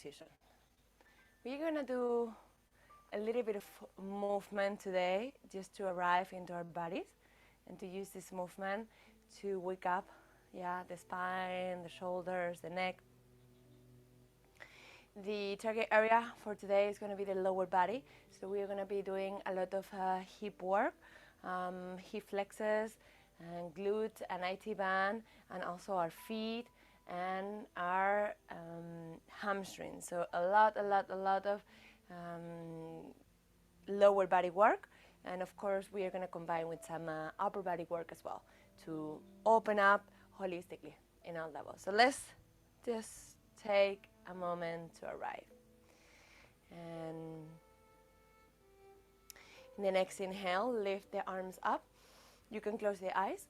position. We're gonna do a little bit of movement today just to arrive into our bodies and to use this movement to wake up, the spine, the shoulders, the neck. The target area for today is going to be the lower body, so we're going to be doing a lot of hip work, hip flexors and glute and IT band, and also our feet and our hamstrings. So a lot of lower body work, and of course we are going to combine with some upper body work as well to open up holistically in all levels. So let's just take a moment to arrive. And in the next inhale, lift the arms up. You can close the eyes.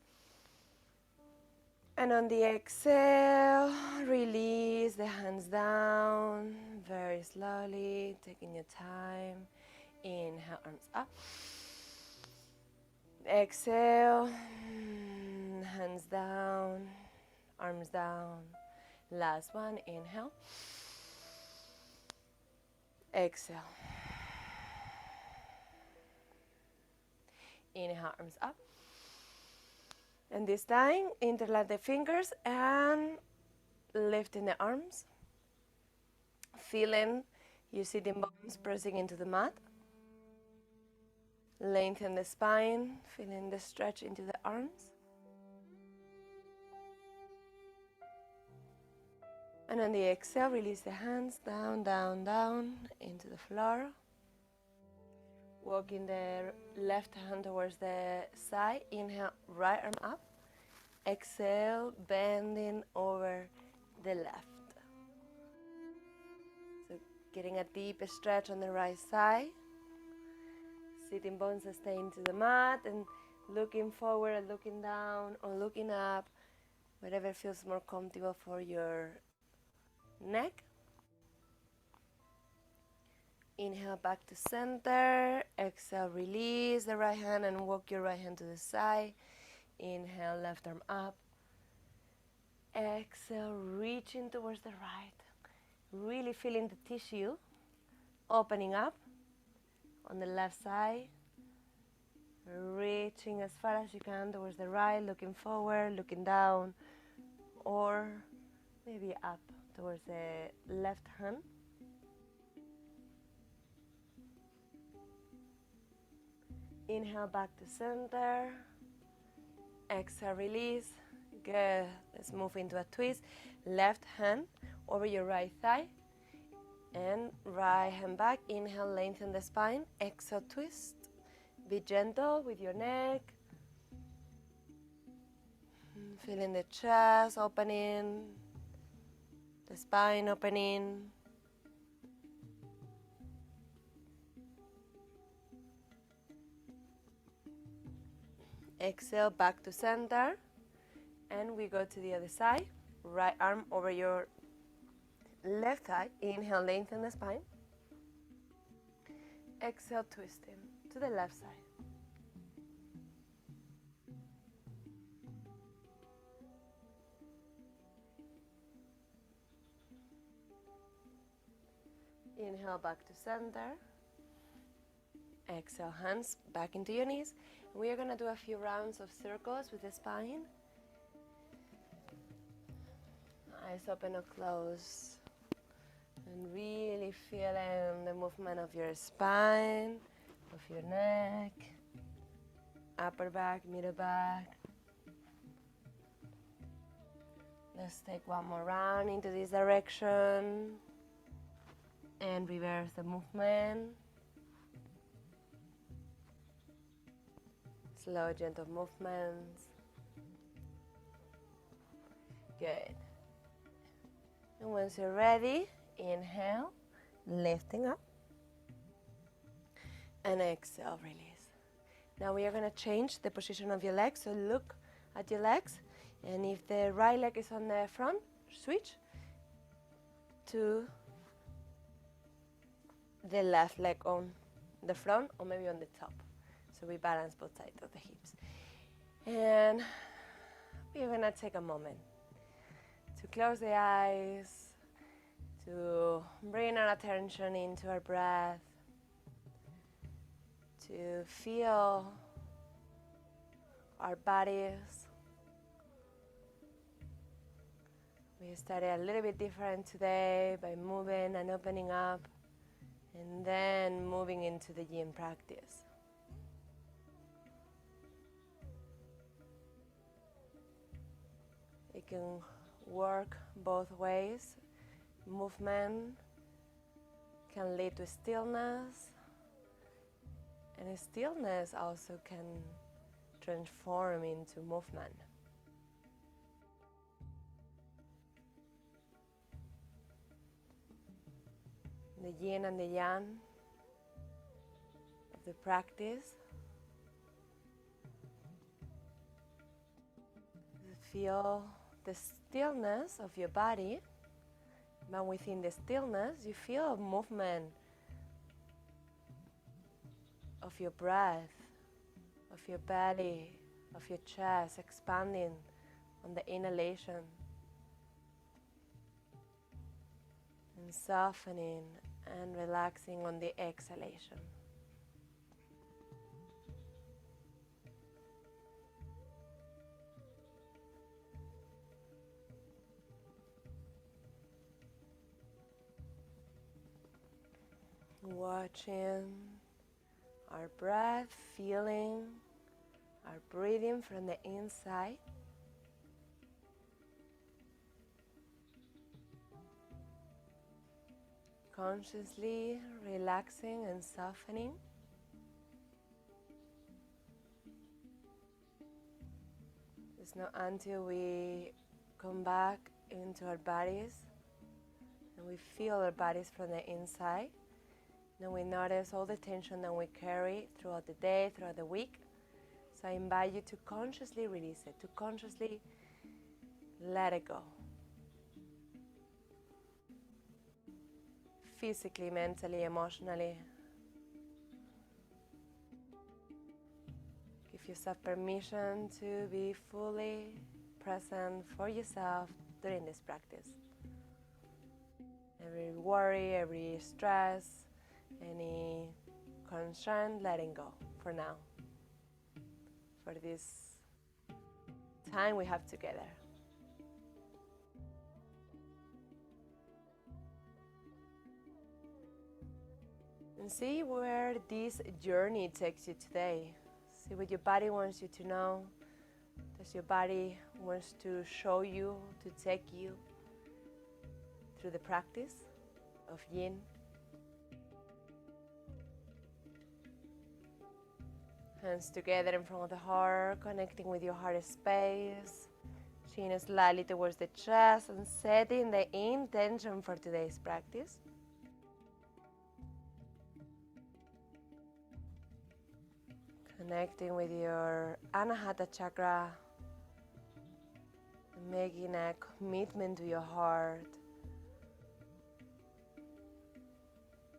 And on the exhale, release the hands down very slowly, taking your time. Inhale, arms up. Exhale, hands down, arms down. Last one, inhale. Exhale. Inhale, arms up. And this time, interlock the fingers and lifting the arms. Feeling your sitting bones pressing into the mat. Lengthen the spine, feeling the stretch into the arms. And on the exhale, release the hands down, down, down into the floor. Walking the left hand towards the side. Inhale, right arm up. Exhale, bending over the left. So getting a deep stretch on the right side. Sitting bones staying to the mat and looking forward, looking down or looking up, whatever feels more comfortable for your neck. Inhale back to center. Exhale, release the right hand and walk your right hand to the side. Inhale, left arm up. Exhale, reaching towards the right. Really feeling the tissue opening up on the left side. Reaching as far as you can towards the right, looking forward, looking down, or maybe up towards the left hand. Inhale back to center. Exhale, release. Good. Let's move into a twist. Left hand over your right thigh. And right hand back. Inhale, lengthen the spine. Exhale, twist. Be gentle with your neck. Feeling the chest opening. The spine opening. Exhale, back to center. And we go to the other side. Right arm over your left thigh. Inhale, lengthen the spine. Exhale, twisting to the left side. Inhale, back to center. Exhale, hands back into your knees. We are going to do a few rounds of circles with the spine. Eyes open or close. And really feeling the movement of your spine, of your neck, upper back, middle back. Let's take one more round into this direction. And reverse the movement. Slow, gentle movements. Good. And once you're ready, inhale, lifting up. And exhale, release. Now we are going to change the position of your legs. So look at your legs. And if the right leg is on the front, switch to the left leg on the front or maybe on the top. So we balance both sides of the hips. And we're going to take a moment to close the eyes, to to bring our attention into our breath, to feel our bodies. We started a little bit different today by moving and opening up, and then moving into the yin practice. It can work both ways. Movement can lead to stillness, and stillness also can transform into movement. The yin and the yang of the practice. Feel the stillness of your body, but within the stillness you feel movement of your breath, of your belly, of your chest expanding on the inhalation and softening and relaxing on the exhalation. Watching our breath, feeling our breathing from the inside. Consciously relaxing and softening. It's not until we come back into our bodies and we feel our bodies from the inside, then we notice all the tension that we carry throughout the day, throughout the week. So I invite you to consciously release it, to consciously let it go. Physically, mentally, emotionally. Give yourself permission to be fully present for yourself during this practice. Every worry, every stress, any concern, letting go for now, for this time we have together. And see where this journey takes you today. See what your body wants you to know. Does your body wants to show you, to take you through the practice of yin? Hands together in front of the heart, connecting with your heart space. Chin slightly towards the chest and setting the intention for today's practice. Connecting with your Anahata chakra, making a commitment to your heart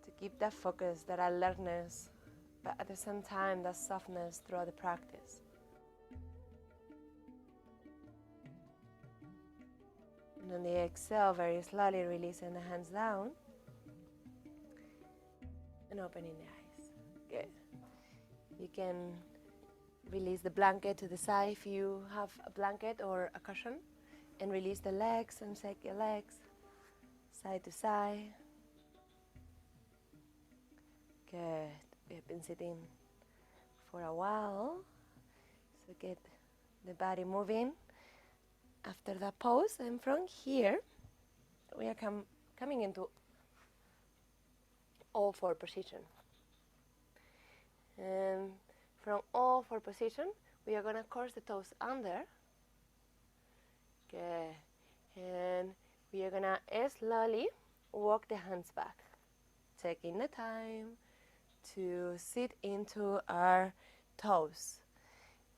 to keep that focus, that alertness, but at the same time that softness throughout the practice. And on the exhale, very slowly releasing the hands down and opening the eyes. Good. You can release the blanket to the side if you have a blanket or a cushion, and release the legs and shake your legs side to side. Good. We have been sitting for a while, so get the body moving. After that pose, and from here, we are coming into all four position. And from all four position, we are going to cross the toes under. Good. And we are going to slowly walk the hands back, taking the time to sit into our toes.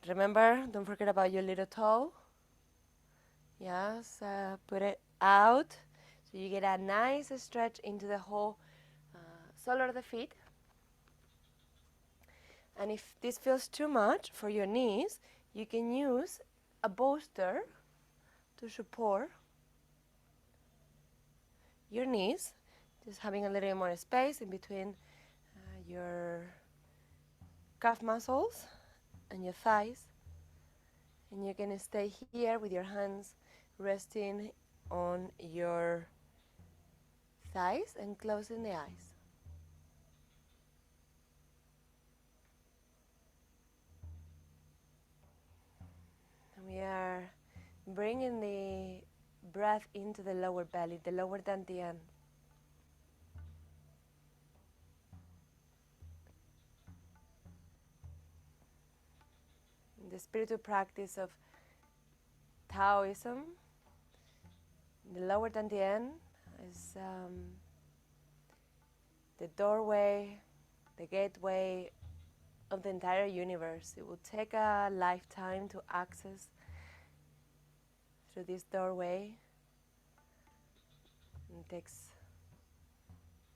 Remember, don't forget about your little toe. Yes, put it out so you get a nice stretch into the whole sole of the feet. And if this feels too much for your knees, you can use a bolster to support your knees, just having a little bit more space in between your calf muscles and your thighs. And you can stay here with your hands resting on your thighs and closing the eyes. And we are bringing the breath into the lower belly, the lower dantian. The spiritual practice of Taoism, the lower dantian is the doorway, the gateway of the entire universe. It will take a lifetime to access through this doorway. It takes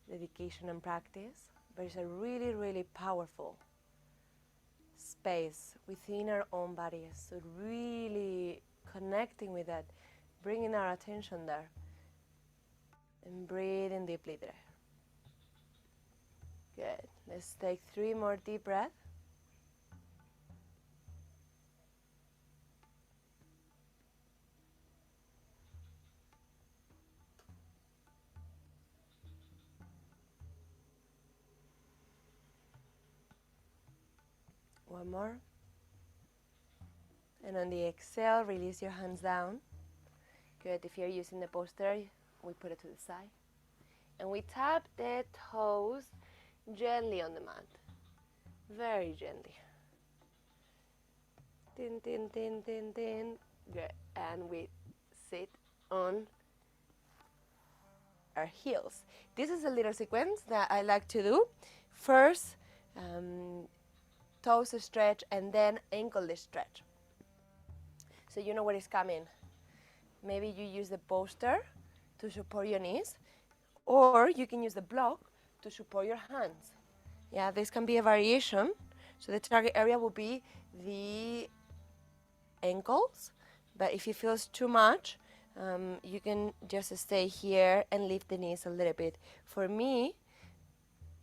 dedication and practice, but it's a really, really powerful space within our own bodies. So really connecting with that, bringing our attention there, and breathing deeply there. Good. Let's take 3 more deep breaths. One more. And on the exhale, release your hands down. Good. If you're using the poster, we put it to the side. And we tap the toes gently on the mat. Very gently. Tin, tin, tin, tin, tin. Good. And we sit on our heels. This is a little sequence that I like to do. First, toes stretch and then ankle stretch. So you know what is coming. Maybe you use the poster to support your knees, or you can use the block to support your hands. Yeah, this can be a variation. So the target area will be the ankles, but if it feels too much, you can just stay here and lift the knees a little bit. For me,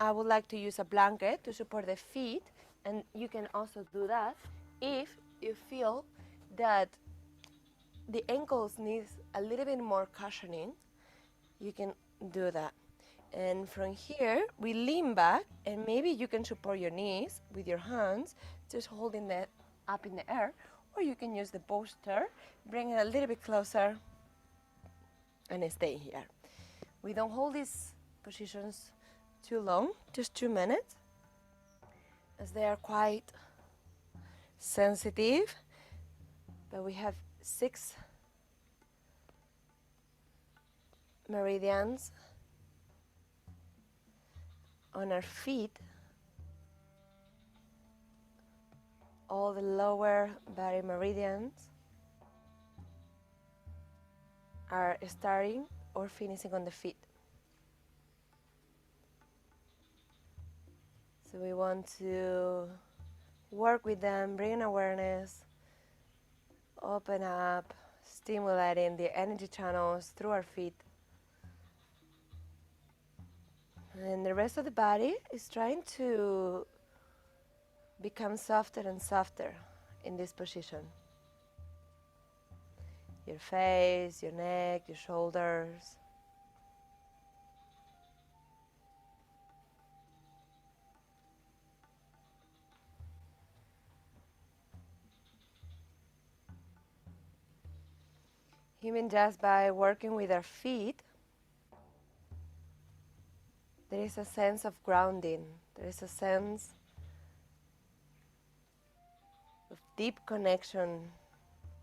I would like to use a blanket to support the feet, and you can also do that if you feel that the ankles need a little bit more cushioning. You can do that. And from here, we lean back, and maybe you can support your knees with your hands, just holding that up in the air, or you can use the poster, bring it a little bit closer, and stay here. We don't hold these positions too long, just 2 minutes, as they are quite sensitive, but we have 6 meridians on our feet. All the lower body meridians are starting or finishing on the feet. So we want to work with them, bring awareness, open up, stimulating the energy channels through our feet. And the rest of the body is trying to become softer and softer in this position. Your face, your neck, your shoulders. Even just by working with our feet, there is a sense of grounding. There is a sense of deep connection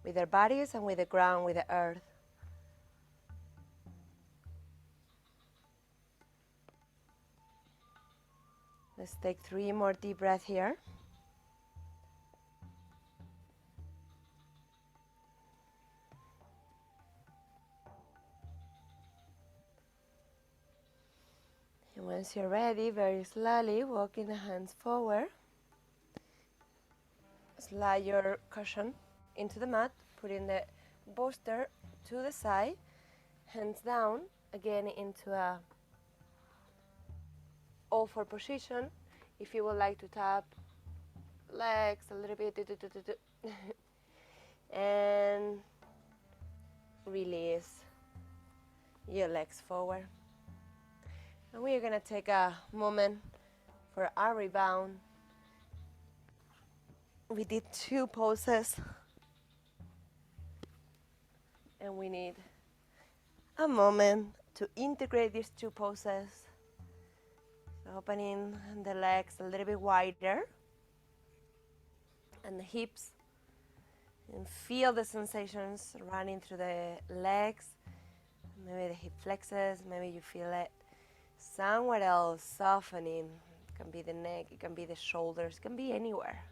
with our bodies and with the ground, with the earth. Let's take 3 more deep breaths here. And once you're ready, very slowly walking the hands forward. Slide your cushion into the mat, putting the bolster to the side, hands down, again into a all-four position. If you would like to tap legs a little bit, and release your legs forward. And we are going to take a moment for our rebound. We did 2 poses, and we need a moment to integrate these 2 poses. So opening the legs a little bit wider and the hips, and feel the sensations running through the legs. Maybe the hip flexes, maybe you feel it somewhere else softening. It can be the neck, it can be the shoulders, it can be anywhere.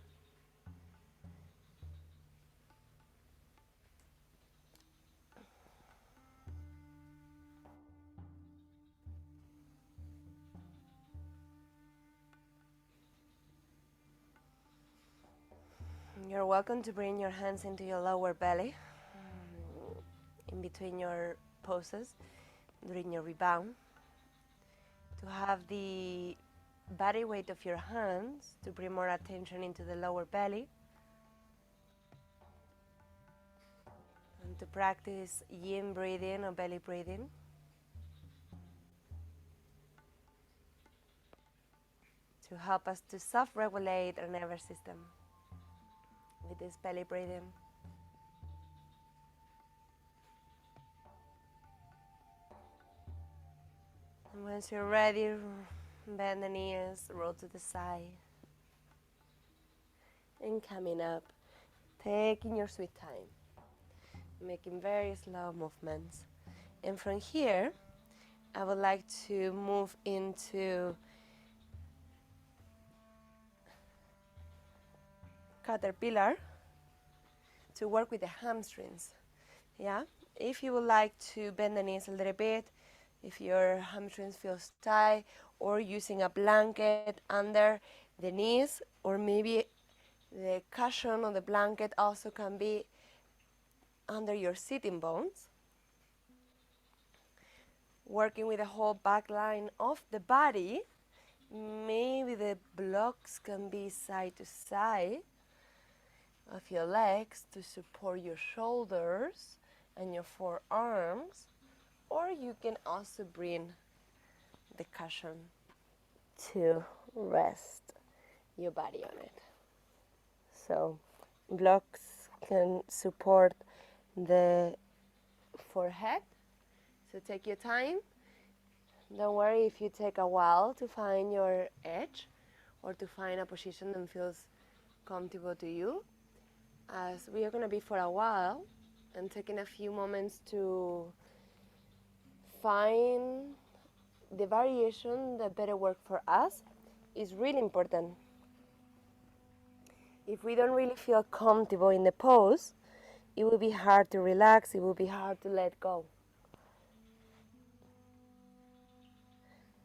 You're welcome to bring your hands into your lower belly in between your poses during your rebound, to have the body weight of your hands to bring more attention into the lower belly, and to practice yin breathing or belly breathing. To help us to self-regulate our nervous system with this belly breathing. And once you're ready, bend the knees, roll to the side. And coming up, taking your sweet time, making very slow movements. And from here, I would like to move into caterpillar to work with the hamstrings. Yeah, if you would like to bend the knees a little bit, if your hamstrings feel tight, or using a blanket under the knees, or maybe the cushion or the blanket also can be under your sitting bones. Working with the whole back line of the body, maybe the blocks can be side to side of your legs to support your shoulders and your forearms, or you can also bring the cushion to rest your body on it. So blocks can support the forehead, so take your time. Don't worry if you take a while to find your edge or to find a position that feels comfortable to you, as we are going to be for a while, and taking a few moments to find the variation that better work for us is really important. If we don't really feel comfortable in the pose, it will be hard to relax, it will be hard to let go.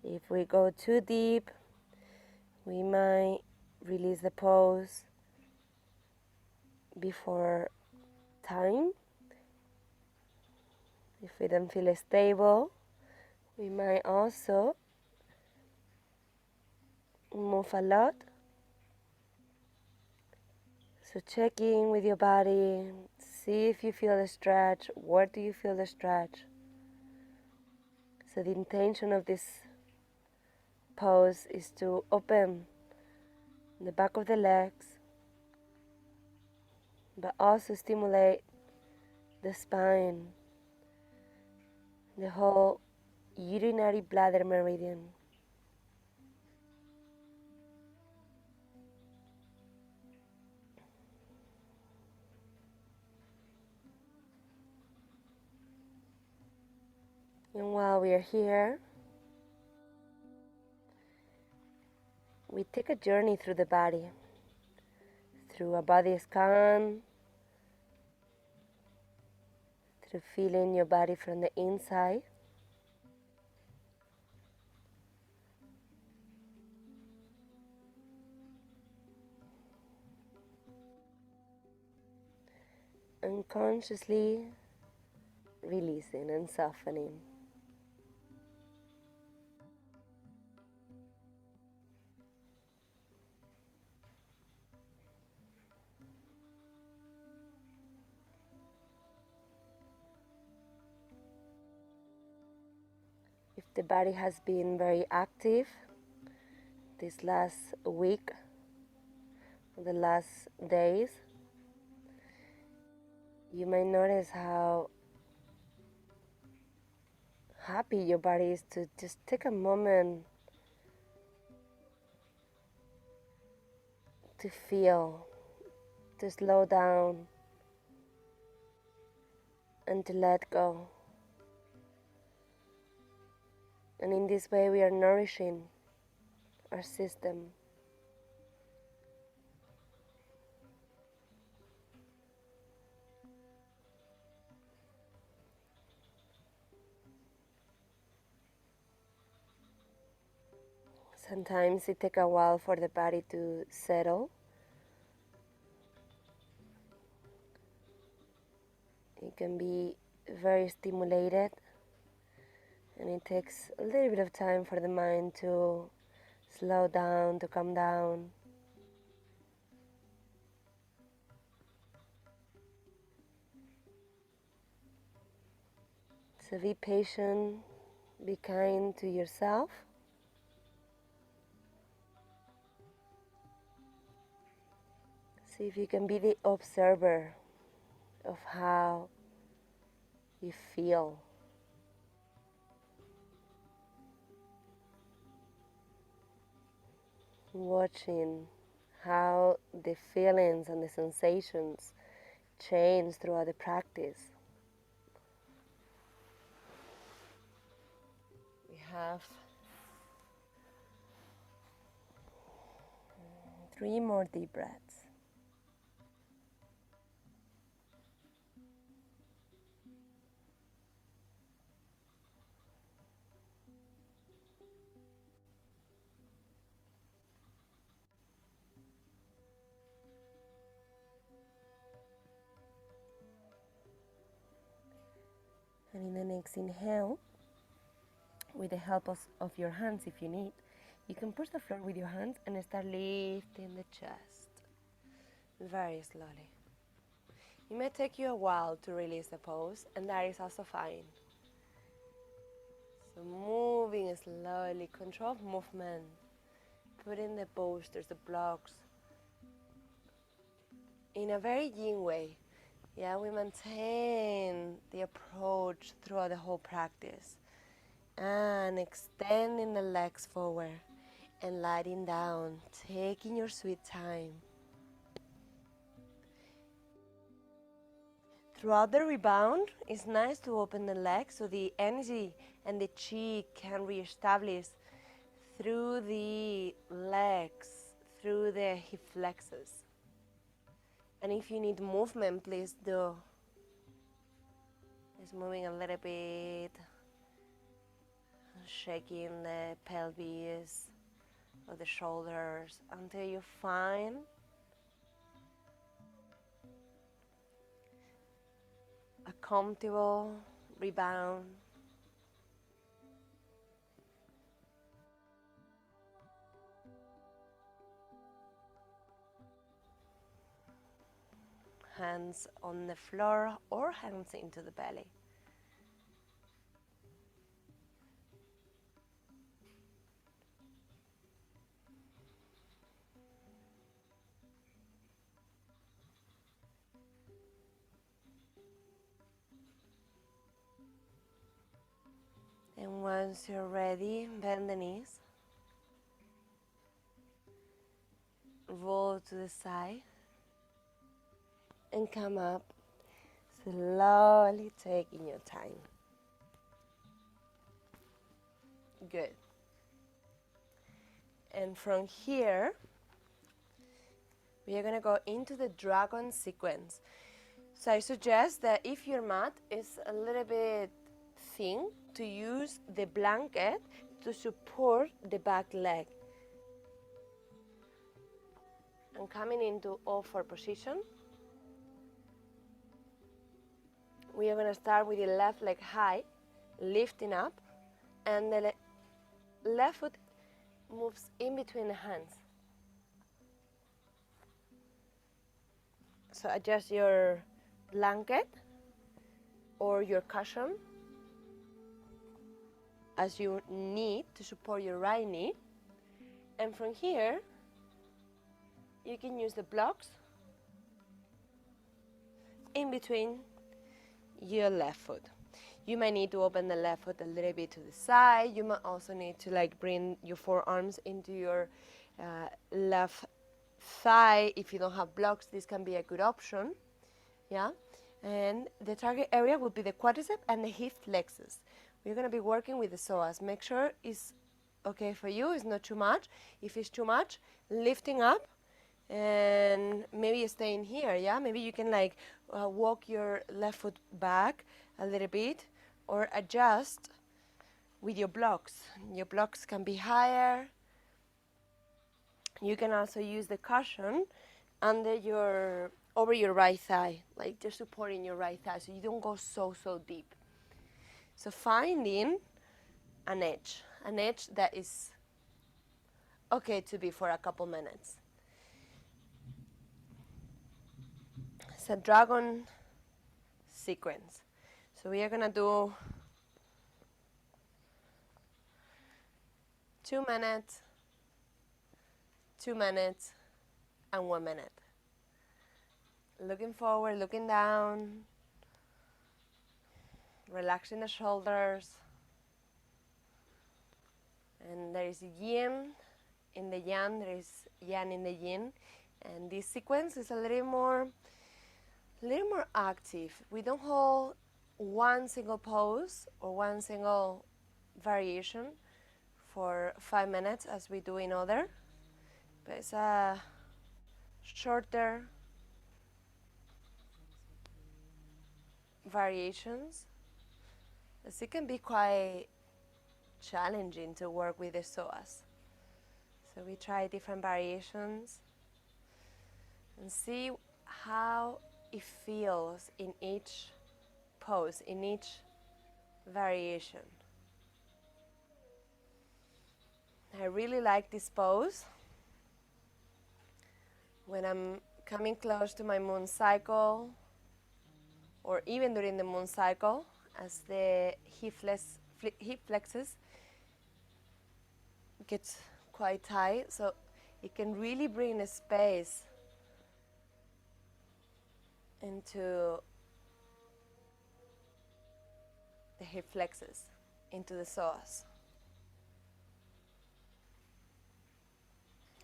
If we go too deep, we might release the pose before time. If we don't feel stable, we might also move a lot. So check in with your body, see if you feel the stretch, where do you feel the stretch. So the intention of this pose is to open the back of the legs, but also stimulate the spine, the whole urinary bladder meridian. And while we are here, we take a journey through the body, through a body scan, through feeling your body from the inside. Unconsciously releasing and softening. If the body has been very active this last week, the last days, you might notice how happy your body is to just take a moment to feel, to slow down, and to let go. And in this way, we are nourishing our system. Sometimes it takes a while for the body to settle. It can be very stimulated, and it takes a little bit of time for the mind to slow down, to calm down. So be patient, be kind to yourself. See if you can be the observer of how you feel. Watching how the feelings and the sensations change throughout the practice. We have 3 more deep breaths. And in the next inhale, with the help of your hands if you need, you can push the floor with your hands and start lifting the chest very slowly. It may take you a while to release the pose, and that is also fine. So moving slowly, control movement, putting the posters, the blocks, in a very yin way. Yeah, we maintain the approach throughout the whole practice. And extending the legs forward and lying down, taking your sweet time. Throughout the rebound, it's nice to open the legs so the energy and the chi can reestablish through the legs, through the hip flexors. And if you need movement, please do. Just moving a little bit, shaking the pelvis or the shoulders until you find a comfortable rebound. Hands on the floor or hands into the belly. And once you're ready, bend the knees. Roll to the side. And come up, slowly taking your time. Good. And from here, we are going to go into the dragon sequence. So I suggest that if your mat is a little bit thin, to use the blanket to support the back leg. And coming into all-four position, we are going to start with the left leg high, lifting up, and the left foot moves in between the hands. So adjust your blanket or your cushion. as you need to support your right knee. And from here, you can use the blocks in between your left foot. You might need to open the left foot a little bit to the side. You might also need to like bring your forearms into your left thigh. If you don't have blocks, this can be a good option. Yeah, and the target area will be the quadricep and the hip flexus. We're going to be working with the psoas. Make sure it's okay for you, it's not too much. If it's too much, lifting up and maybe staying here. Yeah, maybe you can like walk your left foot back a little bit or adjust with your blocks. Your blocks can be higher. You can also use the cushion over your right thigh, like just supporting your right thigh so you don't go so deep. So finding an edge that is okay to be for a couple minutes. It's a dragon sequence. So we are gonna do 2 minutes, 2 minutes, and 1 minute. Looking forward, looking down, relaxing the shoulders. And there is yin in the yang, there is yang in the yin. And this sequence is a little more active. We don't hold one single pose or one single variation for 5 minutes as we do in other, but it's a shorter variations, as it can be quite challenging to work with the psoas. So we try different variations and see how it feels in each pose, in each variation. I really like this pose when I'm coming close to my moon cycle, or even during the moon cycle, as the hip flexus gets quite tight, so it can really bring a space into the hip flexus, into the psoas.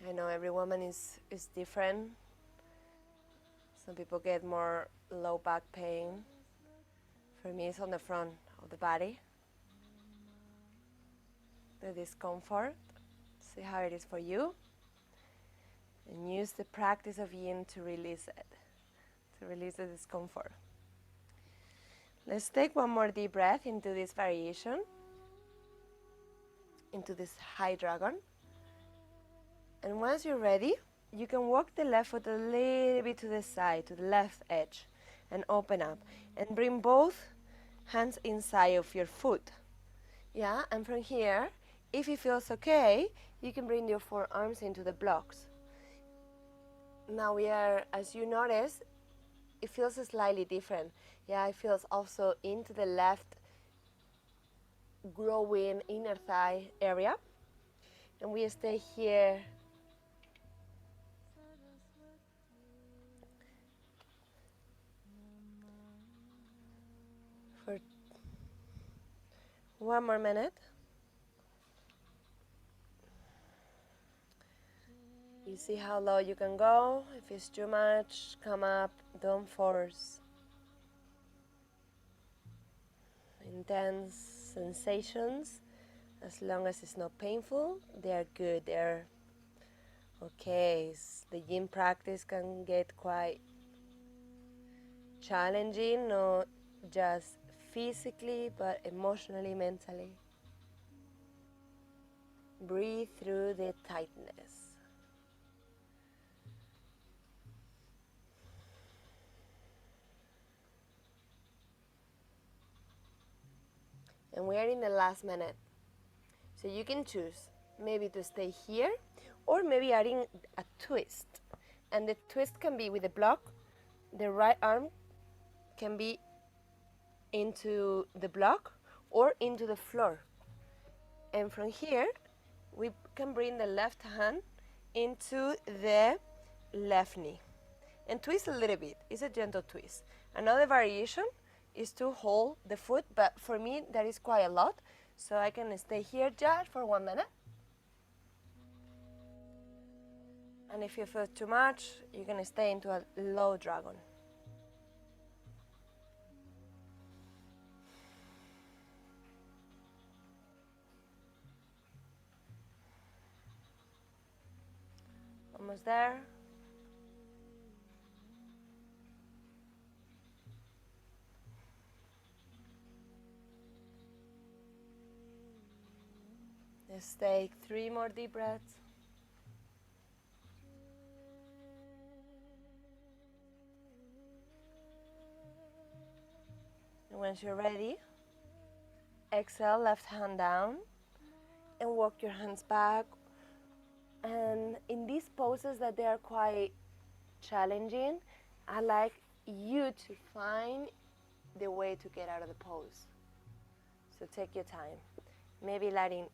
I know every woman is different. Some people get more low back pain. For me, it's on the front of the body, the discomfort. See how it is for you. And use the practice of yin to release it, to release the discomfort. Let's take one more deep breath into this variation, into this high dragon. And once you're ready, you can walk the left foot a little bit to the side, to the left edge, and open up. And bring both hands inside of your foot. Yeah, and from here, if it feels okay, you can bring your forearms into the blocks. Now we are, as you notice, it feels slightly different. Yeah, it feels also into the left growing inner thigh area. And we stay here for 1 more minute. You see how low you can go. If it's too much, come up, don't force. Intense sensations, as long as it's not painful, they are good, they're okay. The yin practice can get quite challenging, not just physically, but emotionally, mentally. Breathe through the tightness. And we are in the last minute. So you can choose maybe to stay here or maybe adding a twist. And the twist can be with the block. The right arm can be into the block or into the floor. And from here, we can bring the left hand into the left knee and twist a little bit. It's a gentle twist. Another variation is to hold the foot, but for me that is quite a lot, so I can stay here just for 1 minute. And if you feel too much, you can stay into a low dragon. Almost there. Let's take 3 more deep breaths. And once you're ready, exhale, left hand down, and walk your hands back. And in these poses that they are quite challenging, I like you to find the way to get out of the pose. So take your time. Maybe letting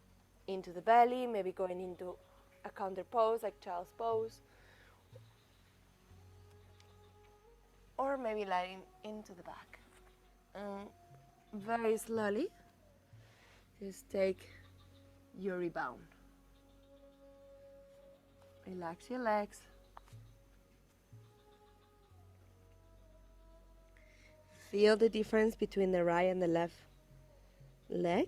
into the belly, maybe going into a counter pose like child's pose, or maybe letting into the back. And very slowly, just take your rebound. Relax your legs. Feel the difference between the right and the left leg.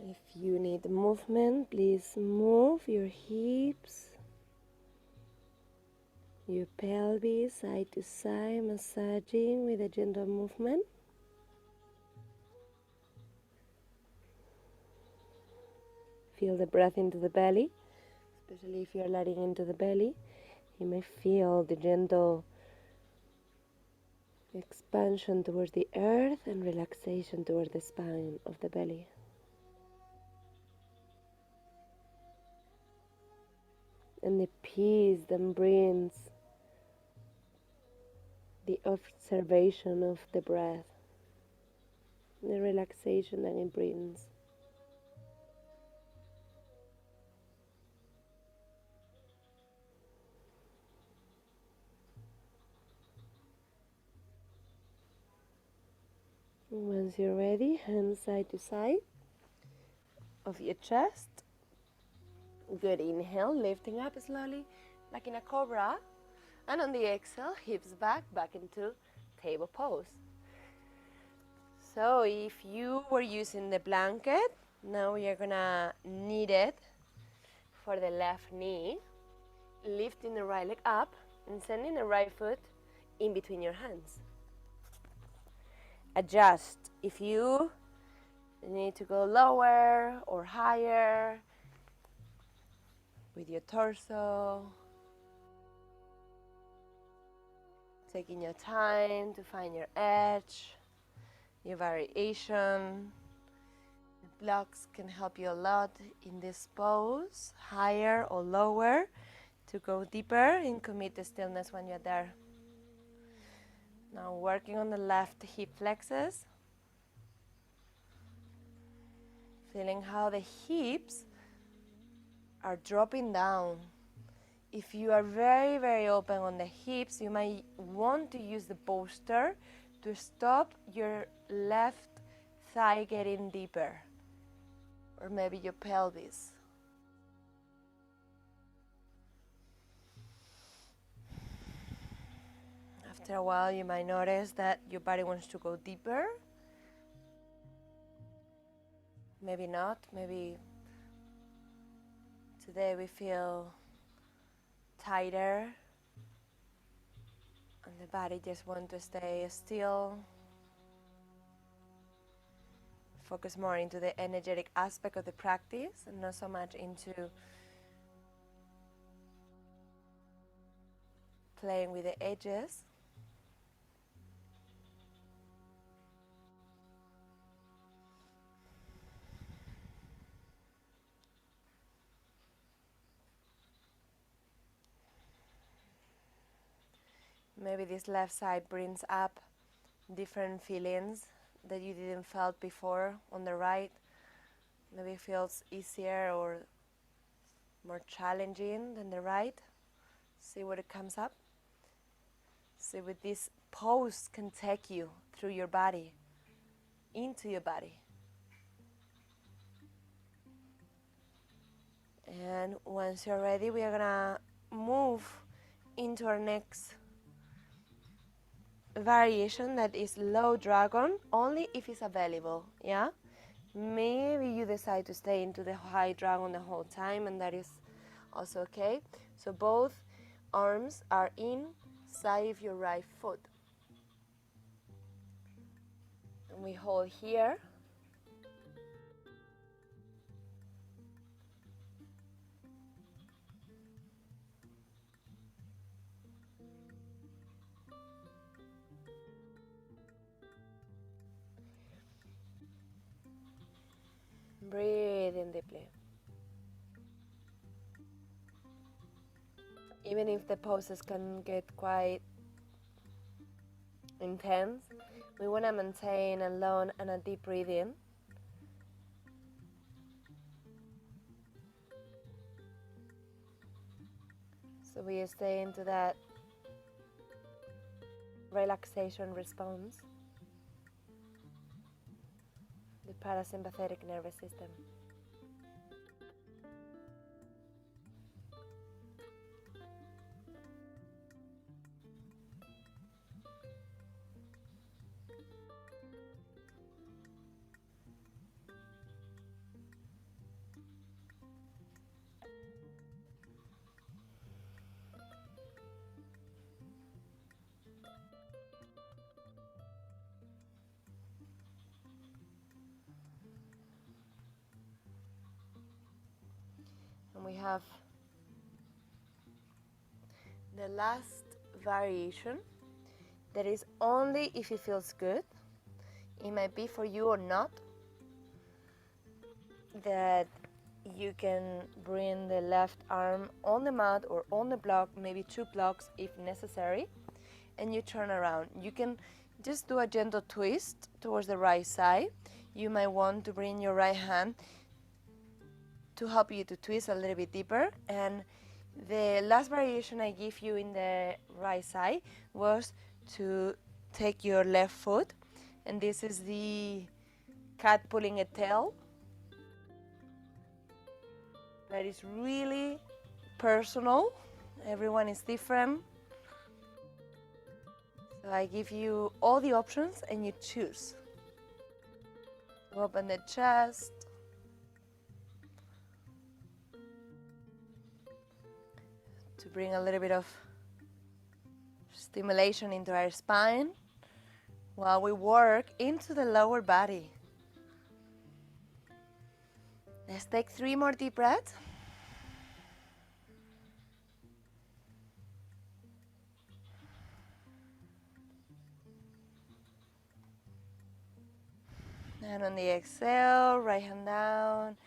If you need movement, please move your hips, your pelvis side to side, massaging with a gentle movement. Feel the breath into the belly, especially if you're letting into the belly. You may feel the gentle expansion towards the earth and relaxation towards the spine of the belly. And the peace that brings the observation of the breath, the relaxation that it brings. Once you're ready, hands side to side of your chest. Good, inhale, lifting up slowly, like in a cobra. And on the exhale, hips back into table pose. So if you were using the blanket, now you're gonna knee it for the left knee, lifting the right leg up and sending the right foot in between your hands. Adjust. If you need to go lower or higher with your torso, taking your time to find your edge, your variation. The blocks can help you a lot in this pose, higher or lower, to go deeper and commit to stillness when you're there. Now working on the left hip flexors, feeling how the hips are dropping down. If you are very, very open on the hips, you might want to use the bolster to stop your left thigh getting deeper, or maybe your pelvis. After a while, you might notice that your body wants to go deeper. Maybe not. Maybe today we feel tighter and the body just wants to stay still. Focus more into the energetic aspect of the practice and not so much into playing with the edges. Maybe this left side brings up different feelings that you didn't felt before on the right. Maybe it feels easier or more challenging than the right. See what it comes up. See what this pose can take you through your body, into your body. And once you're ready, we are gonna move into our next variation, that is low dragon, only if it's available, yeah? Maybe you decide to stay into the high dragon the whole time, and that is also okay. So both arms are inside of your right foot. And we hold here. Breathe in deeply. Even if the poses can get quite intense, we want to maintain a long and a deep breathing. So we stay into that relaxation response, the parasympathetic nervous system. And we have the last variation, that is only if it feels good. It might be for you or not, that you can bring the left arm on the mat or on the block, maybe 2 blocks if necessary, and you turn around. You can just do a gentle twist towards the right side. You might want to bring your right hand to help you to twist a little bit deeper. And the last variation I give you in the right side was to take your left foot, and this is the cat pulling a tail. That is really personal. Everyone is different. So I give you all the options and you choose. Open the chest. To bring a little bit of stimulation into our spine while we work into the lower body. Let's take 3 more deep breaths. And on the exhale, right hand down,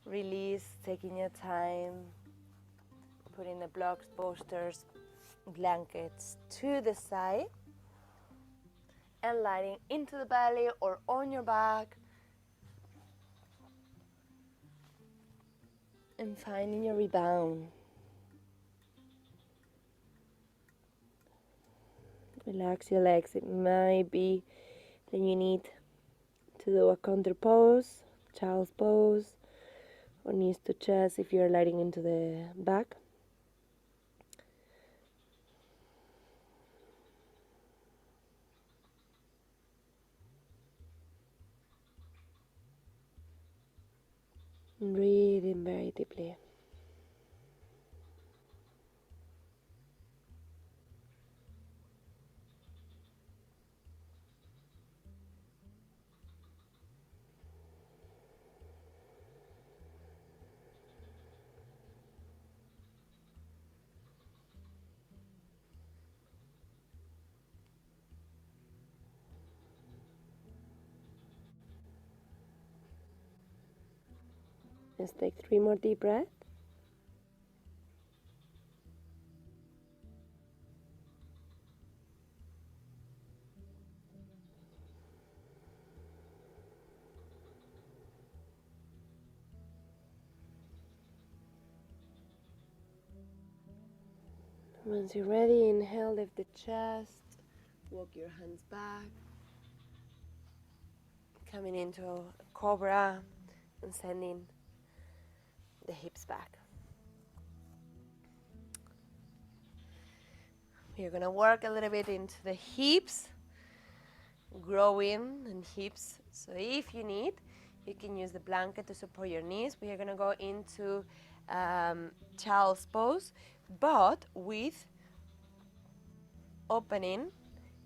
release, taking your time, putting the blocks, bolsters, blankets to the side, and lying into the belly or on your back, and finding your rebound. Relax your legs. It might be that you need to do a counter pose, child's pose, or knees to chest if you're lying into the back. Breathing very deeply. Let's take 3 more deep breaths. Once you're ready, inhale, lift the chest, walk your hands back, coming into a cobra and sending the hips back. We're gonna work a little bit into the hips, growing and hips. So if you need, you can use the blanket to support your knees. We are gonna go into child's pose, but with opening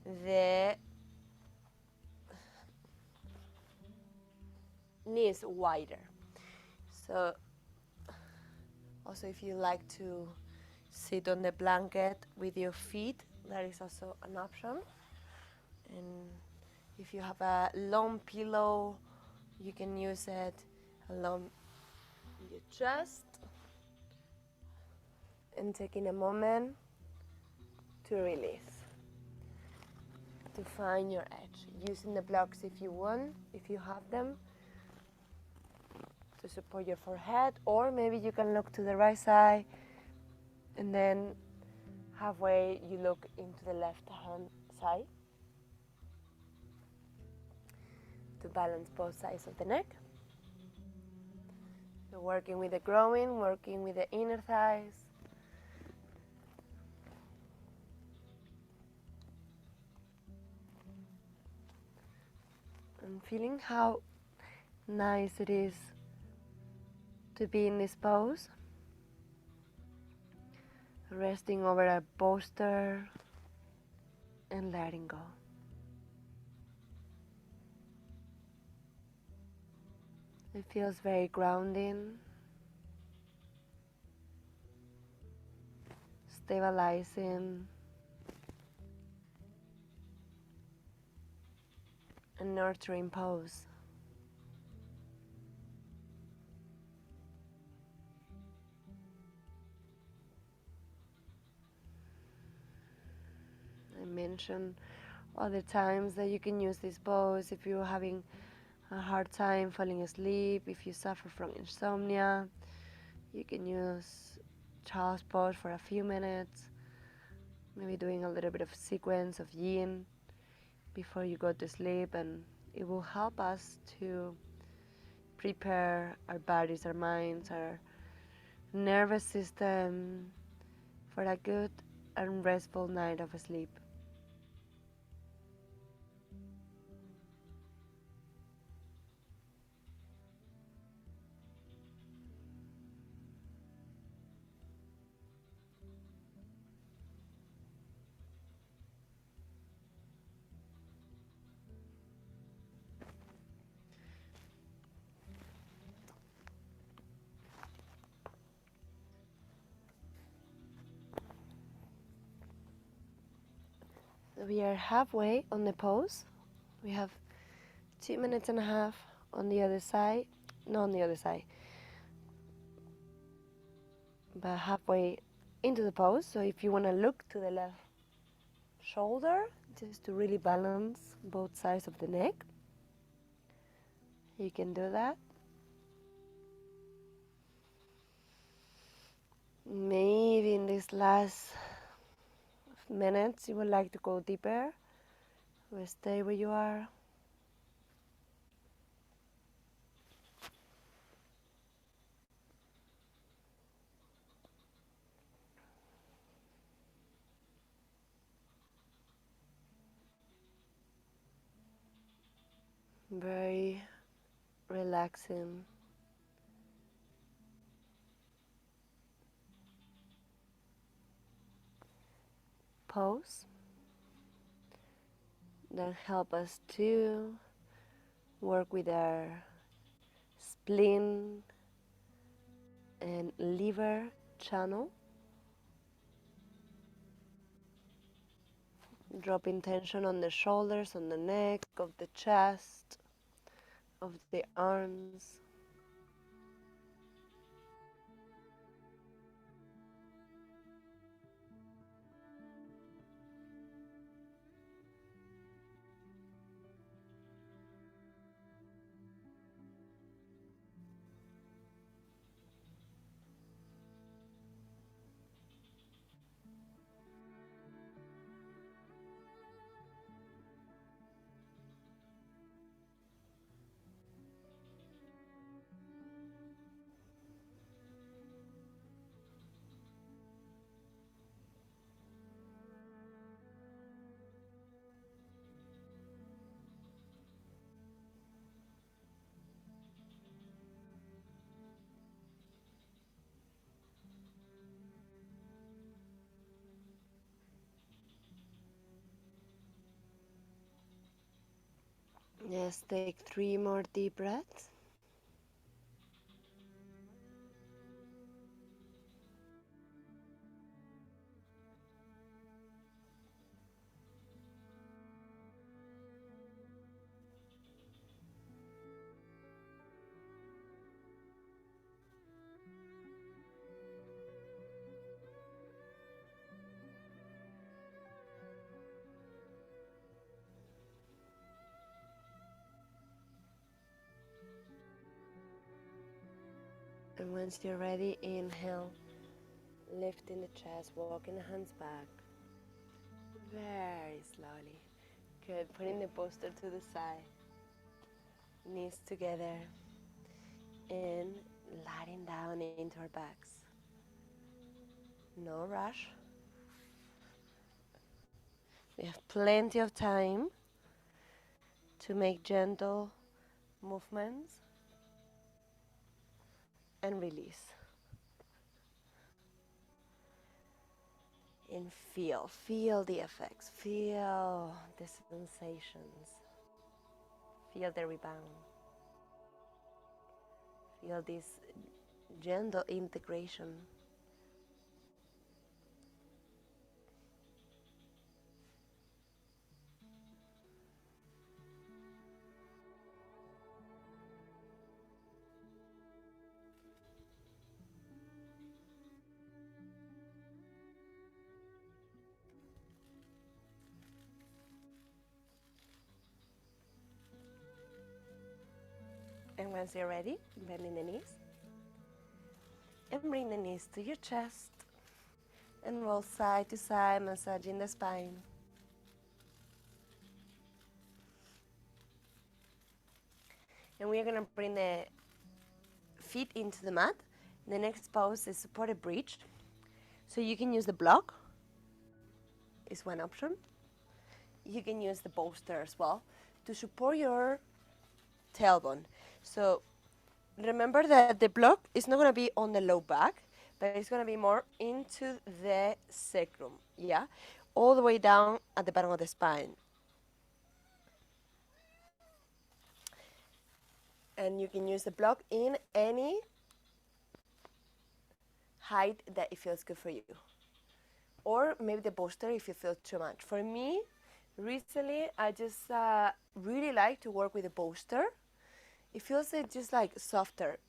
the knees wider. So also if you like to sit on the blanket with your feet, that is also an option. And if you have a long pillow, you can use it along your chest. And taking a moment to release, to find your edge. Using the blocks if you want, if you have them, to support your forehead, or maybe you can look to the right side and then halfway you look into the left hand side to balance both sides of the neck. So working with the growing, working with the inner thighs. And feeling how nice it is to be in this pose, resting over a bolster and letting go. It feels very grounding, stabilizing, and nurturing pose. I mentioned other times that you can use this pose if you're having a hard time falling asleep, if you suffer from insomnia. You can use child's pose for a few minutes, maybe doing a little bit of sequence of yin before you go to sleep, and it will help us to prepare our bodies, our minds, our nervous system for a good and restful night of sleep. We are halfway on the pose. We have 2.5 minutes on the other side. Not on the other side, but halfway into the pose. So if you want to look to the left shoulder, just to really balance both sides of the neck, you can do that. Maybe in these last minutes you would like to go deeper, or stay where you are. Very relaxing pose that help us to work with our spleen and liver channel, dropping tension on the shoulders, on the neck, of the chest, of the arms. Just take 3 more deep breaths. And once you're ready, inhale, lifting the chest, walking the hands back, very slowly. Good, putting the poster to the side, knees together, and lying down into our backs. No rush. We have plenty of time to make gentle movements and release. And feel the effects, feel the sensations, feel the rebound, feel this gentle integration. And once you're ready, bending the knees, and bring the knees to your chest, and roll side to side, massaging the spine. And we're going to bring the feet into the mat. The next pose is supported bridge. So you can use the block, is one option. You can use the bolster as well to support your tailbone. So remember that the block is not going to be on the low back, but it's going to be more into the sacrum, yeah? All the way down at the bottom of the spine. And you can use the block in any height that it feels good for you. Or maybe the bolster if you feel too much. For me, recently, I just really like to work with the bolster. It feels just like softer.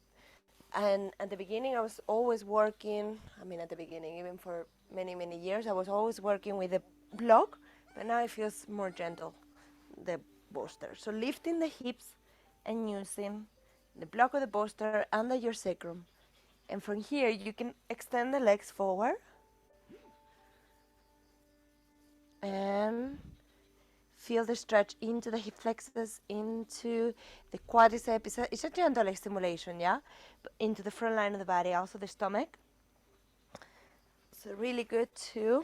And at the beginning, I was always working, at the beginning, even for many, many years, I was always working with the block, but now it feels more gentle, the bolster. So lifting the hips and using the block of the bolster under your sacrum. And from here, you can extend the legs forward and feel the stretch into the hip flexors, into the quadriceps. It's a gentle stimulation, yeah? But into the front line of the body, also the stomach. So really good to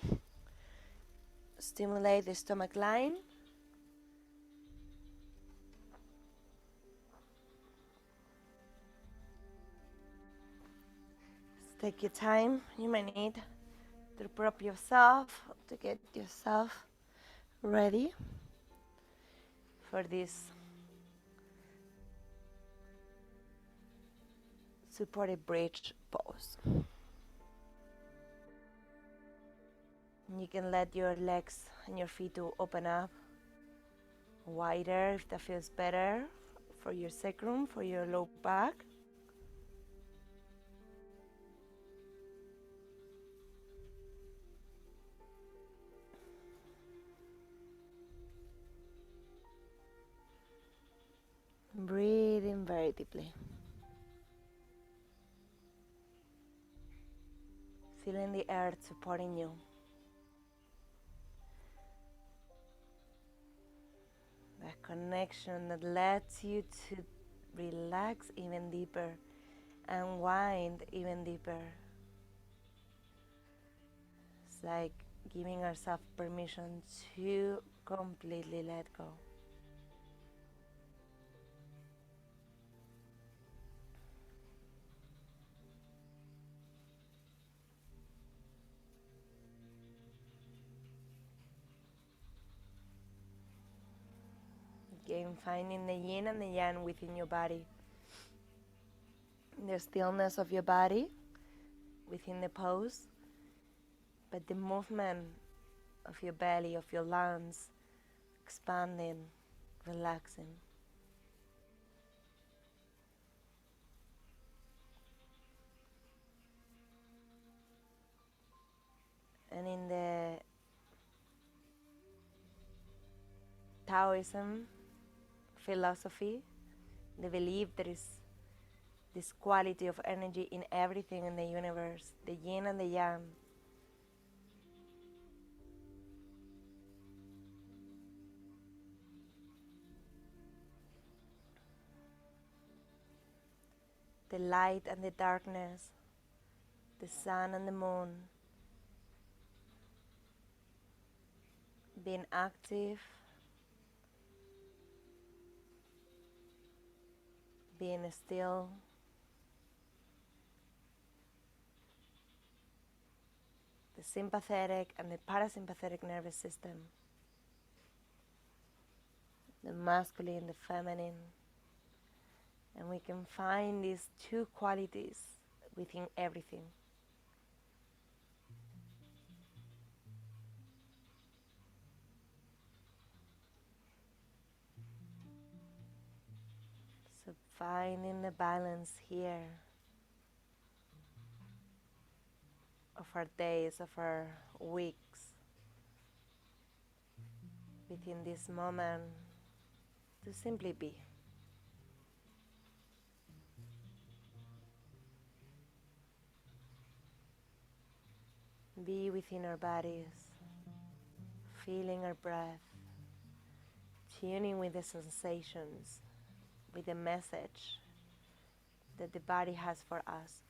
stimulate the stomach line. Just take your time. You might need to prep yourself, to get yourself ready for this supported bridge pose. You can let your legs and your feet to open up wider if that feels better for your sacrum, for your low back. Breathe in very deeply. Feeling the earth supporting you. That connection that lets you to relax even deeper, unwind even deeper. It's like giving ourselves permission to completely let go. Again, finding the yin and the yang within your body. The stillness of your body within the pose, but the movement of your belly, of your lungs, expanding, relaxing. And in the Taoism philosophy, they believe there is this quality of energy in everything in the universe, the yin and the yang. The light and the darkness, the sun and the moon, being active, being still, the sympathetic and the parasympathetic nervous system, the masculine, the feminine. And we can find these two qualities within everything. So finding the balance here of our days, of our weeks, within this moment, to simply be. Be within our bodies, feeling our breath, tuning with the sensations, with the message that the body has for us.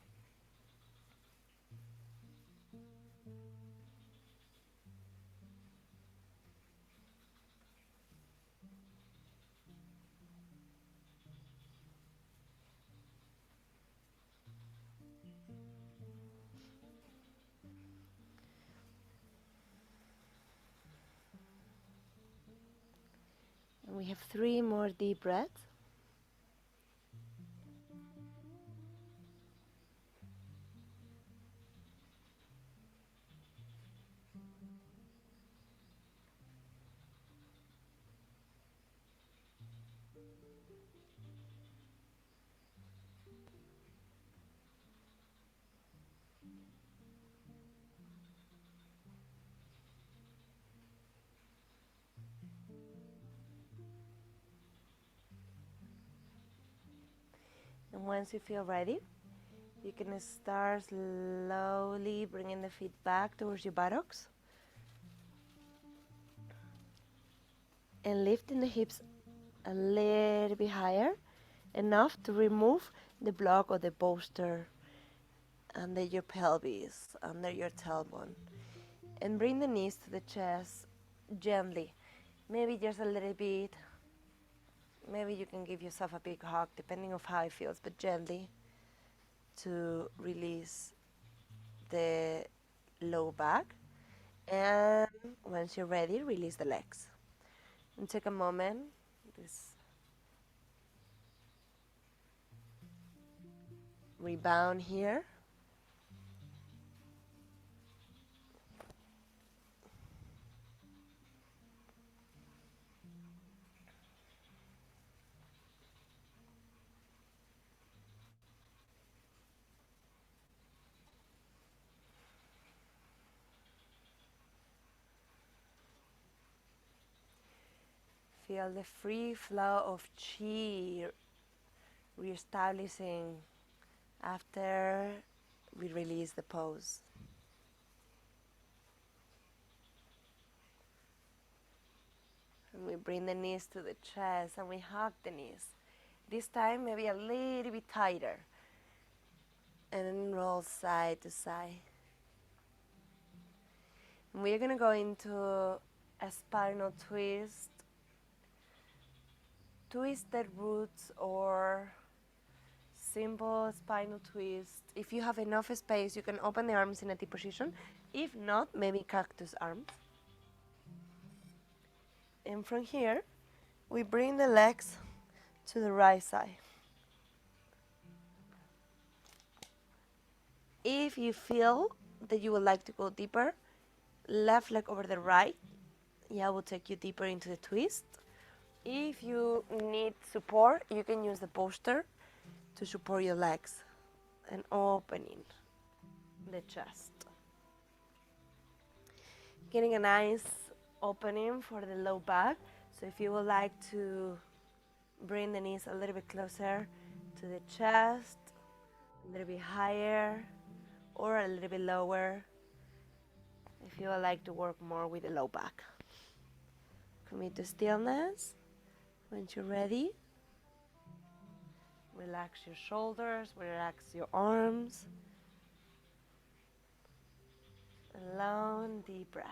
And we have 3 more deep breaths. And once you feel ready, you can start slowly bringing the feet back towards your buttocks and lifting the hips a little bit higher, enough to remove the block or the bolster under your pelvis, under your tailbone. And bring the knees to the chest gently, maybe just a little bit. Maybe you can give yourself a big hug, depending on how it feels, but gently, to release the low back. And once you're ready, release the legs. And take a moment, this rebound here. Feel the free flow of chi reestablishing after we release the pose. And we bring the knees to the chest and we hug the knees. This time maybe a little bit tighter. And then roll side to side. And we're going to go into a spinal twist. Twisted roots or simple spinal twist. If you have enough space, you can open the arms in a T position. If not, maybe cactus arms. And from here, We bring the legs to the right side. If you feel that you would like to go deeper, left leg over the right, yeah, will take you deeper into the twist. If you need support, you can use the bolster to support your legs and opening the chest. Getting a nice opening for the low back. So if you would like to bring the knees a little bit closer to the chest, a little bit higher or a little bit lower, if you would like to work more with the low back. Commit to stillness. Once you're ready, relax your shoulders, relax your arms. A long, deep breath.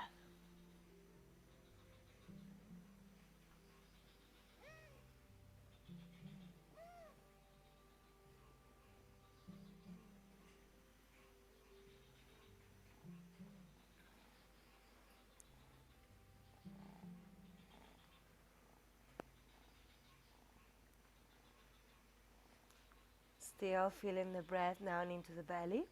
Still feeling the breath down into the belly.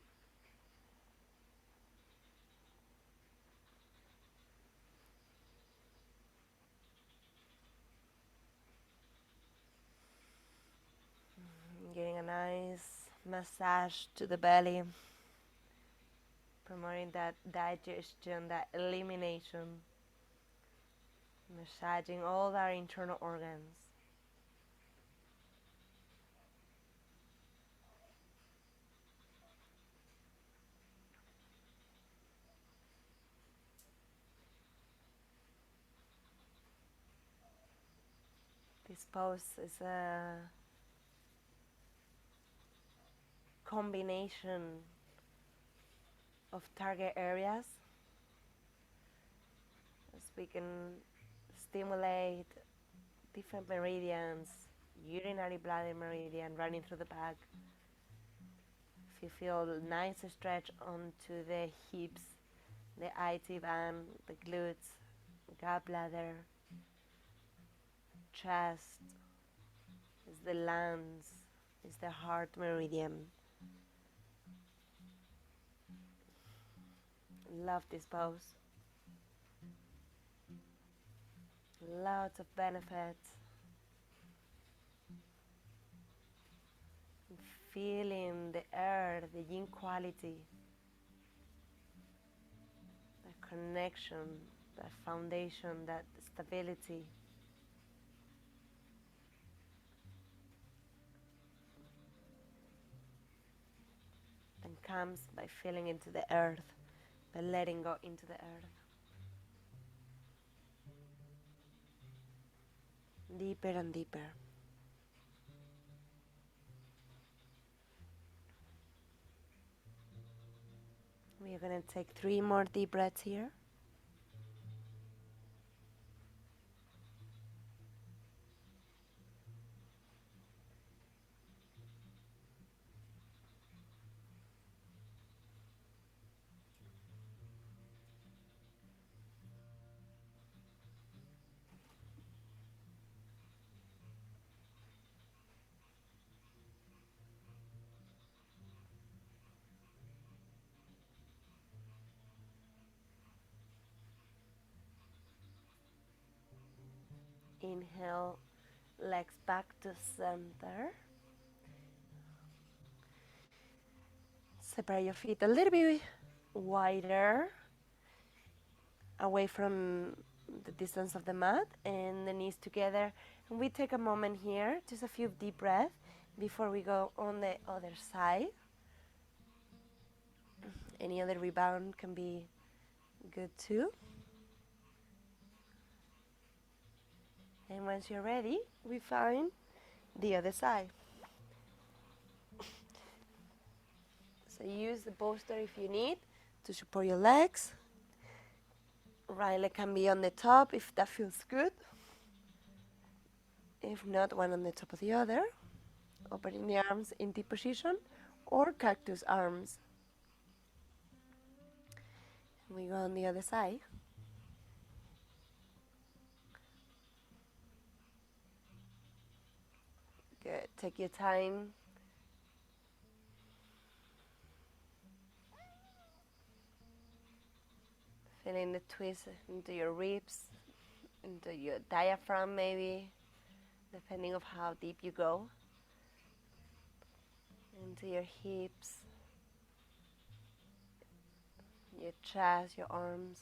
Getting a nice massage to the belly, promoting that digestion, that elimination, massaging all our internal organs. This pose is a combination of target areas, as we can stimulate different meridians, urinary bladder meridian running through the back. If you feel nice stretch onto the hips, the IT band, the glutes, gallbladder, chest, is the lungs, is the heart meridian. Love this pose. Lots of benefits. Feeling the earth, the yin quality, the connection, that foundation, that stability. And comes by feeling into the earth, by letting go into the earth. Deeper and deeper. We are going to take 3 more deep breaths here. Inhale, legs back to center. Separate your feet a little bit wider, away from the distance of the mat, and the knees together. And we take a moment here, just a few deep breaths, before we go on the other side. Any other rebound can be good too. And once you're ready, we find the other side. So use the bolster if you need to support your legs. Right leg can be on the top if that feels good. If not, one on the top of the other. Opening the arms in T position or cactus arms. We go on the other side. Take your time. Feeling the twist into your ribs, into your diaphragm maybe, depending of how deep you go. Into your hips, your chest, your arms.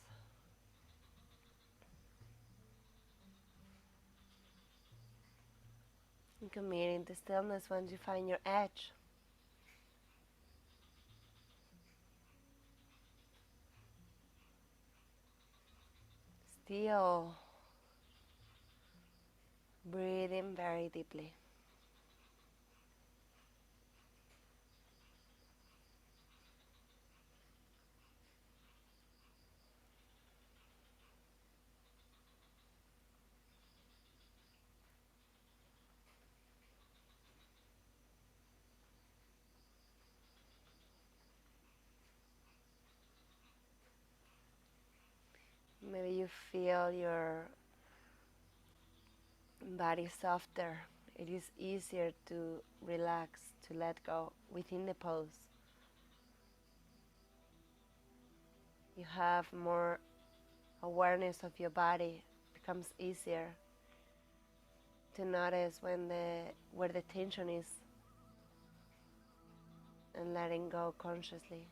And committing to stillness once you find your edge. Still breathing very deeply. Maybe you feel your body softer. It is easier to relax, to let go within the pose. You have more awareness of your body. It becomes easier to notice where the tension is and letting go consciously.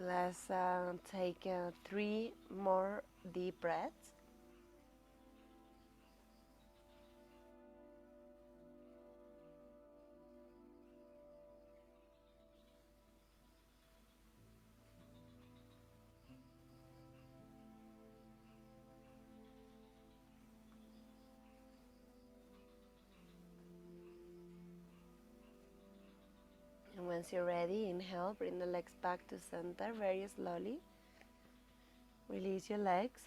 Let's take 3 more deep breaths. And once you're ready, inhale, bring the legs back to center very slowly. Release your legs.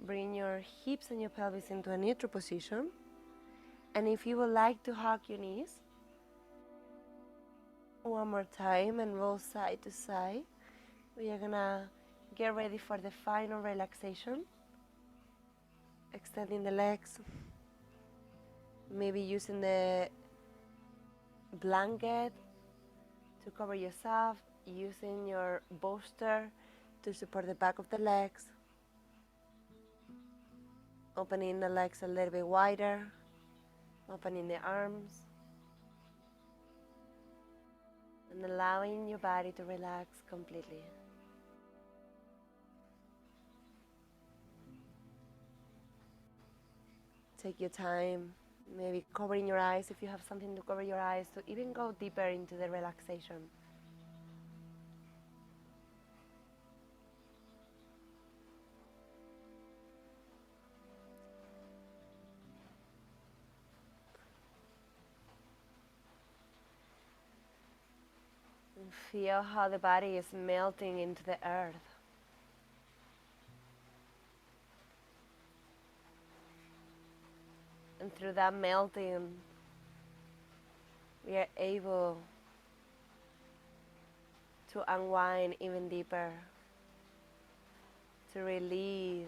Bring your hips and your pelvis into a neutral position. And if you would like to hug your knees, one more time and roll side to side. We are gonna get ready for the final relaxation. Extending the legs. Maybe using the blanket to cover yourself, using your bolster to support the back of the legs, opening the legs a little bit wider, opening the arms, and allowing your body to relax completely. Take your time, maybe covering your eyes if you have something to cover your eyes, to even go deeper into the relaxation. And feel how the body is melting into the earth. And through that melting, we are able to unwind even deeper, to release,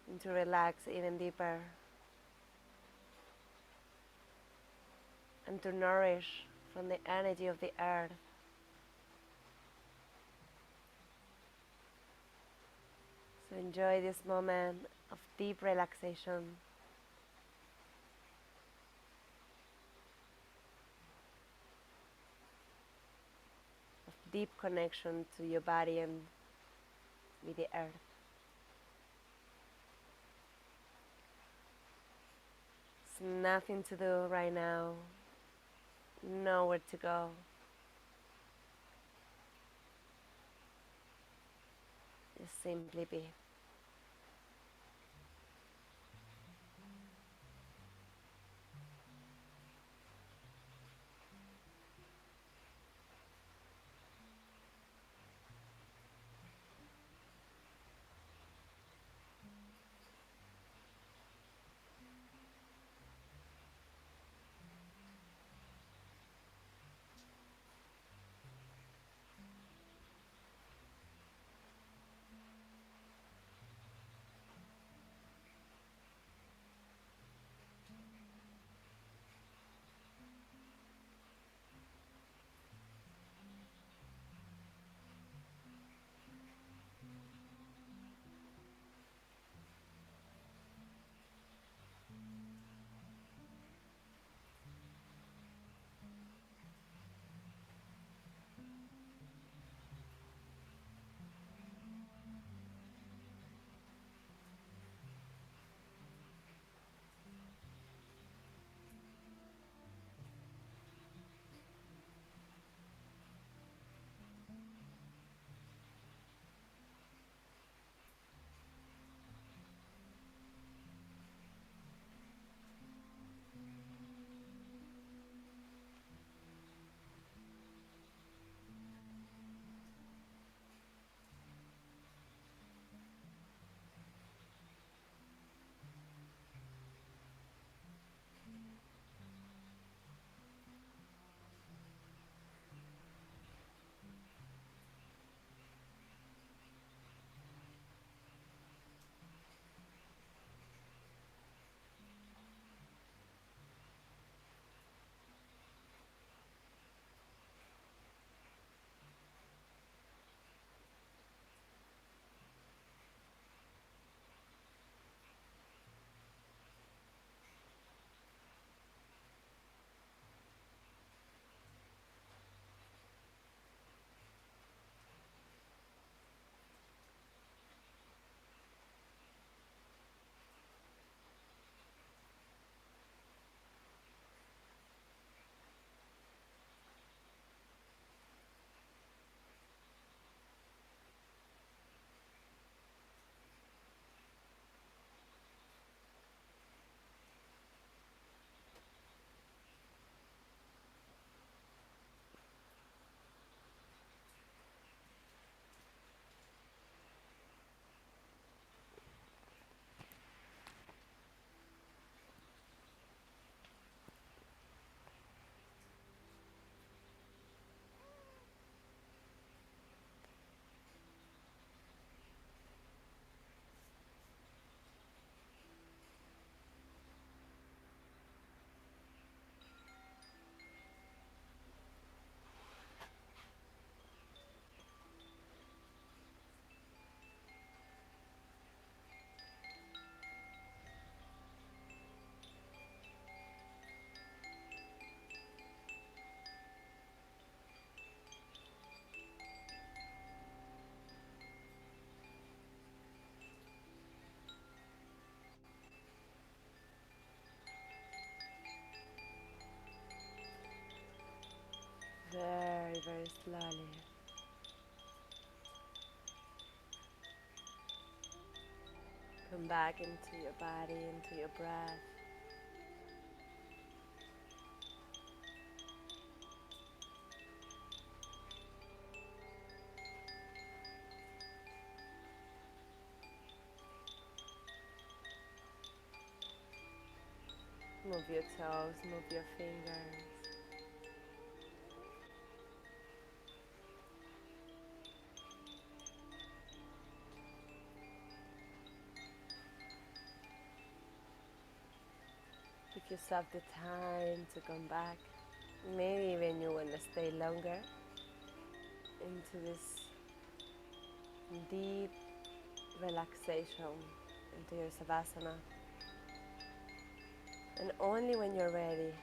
and to relax even deeper, and to nourish from the energy of the earth. So enjoy this moment of deep relaxation, of deep connection to your body and with the earth. There's nothing to do right now, nowhere to go. Just simply be. Very, very slowly. Come back into your body, into your breath. Move your toes, move your fingers. Give yourself the time to come back. Maybe even you want to stay longer into this deep relaxation into your savasana. And only when you're ready,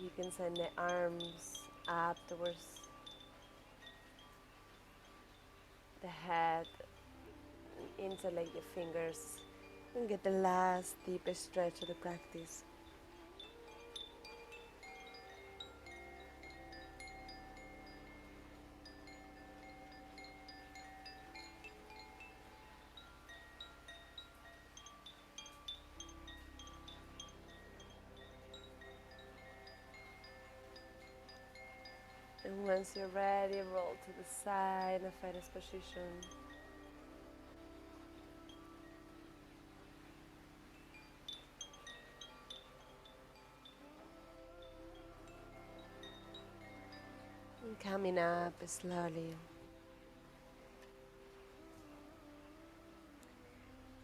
you can send the arms up towards the head, interlace your fingers, and get the last deepest stretch of the practice. And once you're ready, roll to the side in a fetus position. And coming up slowly.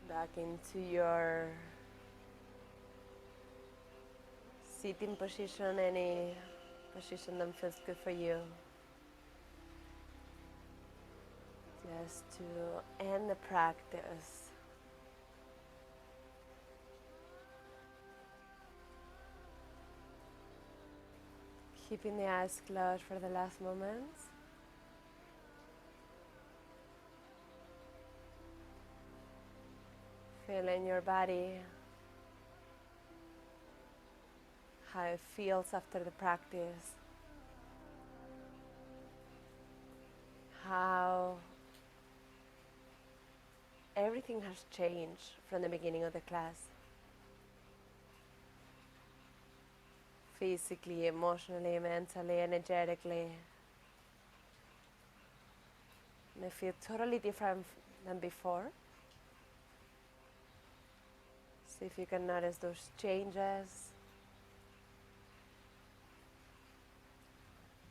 Back into your sitting position, any position that feels good for you. Just to end the practice. Keeping the eyes closed for the last moments. Feeling your body, how it feels after the practice, how everything has changed from the beginning of the class. Physically, emotionally, mentally, energetically. May feel totally different than before. See if you can notice those changes.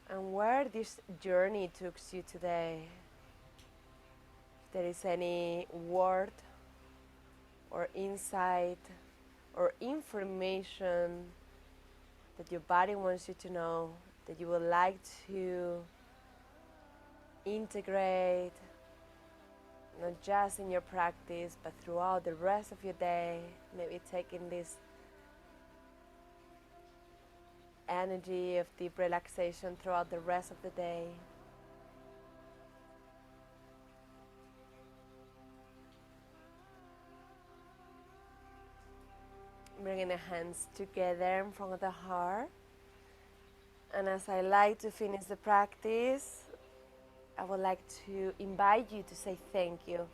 And where this journey took you today. If there is any word or insight or information that your body wants you to know, that you would like to integrate, not just in your practice, but throughout the rest of your day, maybe taking this energy of deep relaxation throughout the rest of the day. Bringing the hands together in front of the heart. And as I like to finish the practice, I would like to invite you to say thank you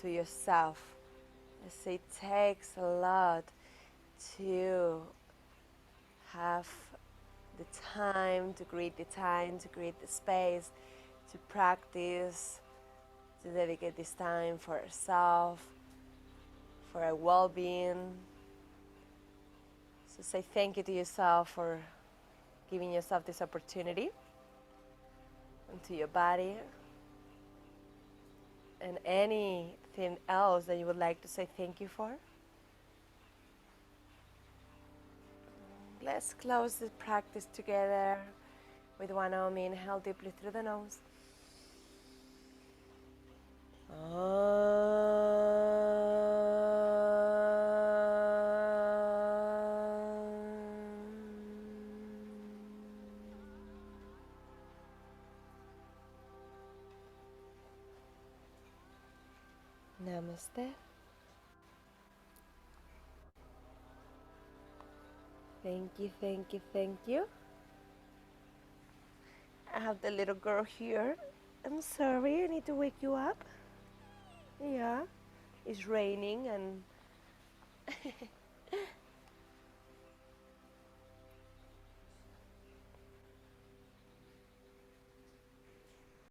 to yourself. I say it takes a lot to have the time, to create the time, to create the space, to practice, to dedicate this time for yourself, for our well-being. So say thank you to yourself for giving yourself this opportunity, and to your body, and anything else that you would like to say thank you for. Let's close the practice together with one arm. Inhale deeply through the nose. Namaste. Thank you, thank you, thank you. I have the little girl here. I'm sorry, I need to wake you up. Yeah, it's raining and